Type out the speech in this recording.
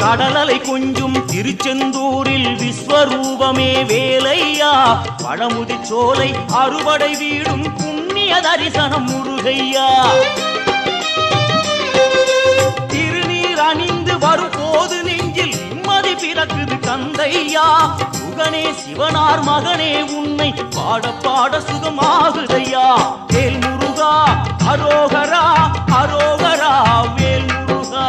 கடலலை கொஞ்சும் திருச்செந்தூரில் விஸ்வரூபமே வேலையா பழமுதி சோலை அறுபடை வீடும் புண்ணிய தரிசனம் முருகையா திருநீர் அணிந்து வரும் போது நெஞ்சில் நிம்மதி பிறக்குது கந்தையா சுகனே சிவனார் மகனே உன்னை பாட பாட சுகமாகுதையா வேல் முருகா அரோகரா அரோகரா வேல் முருகா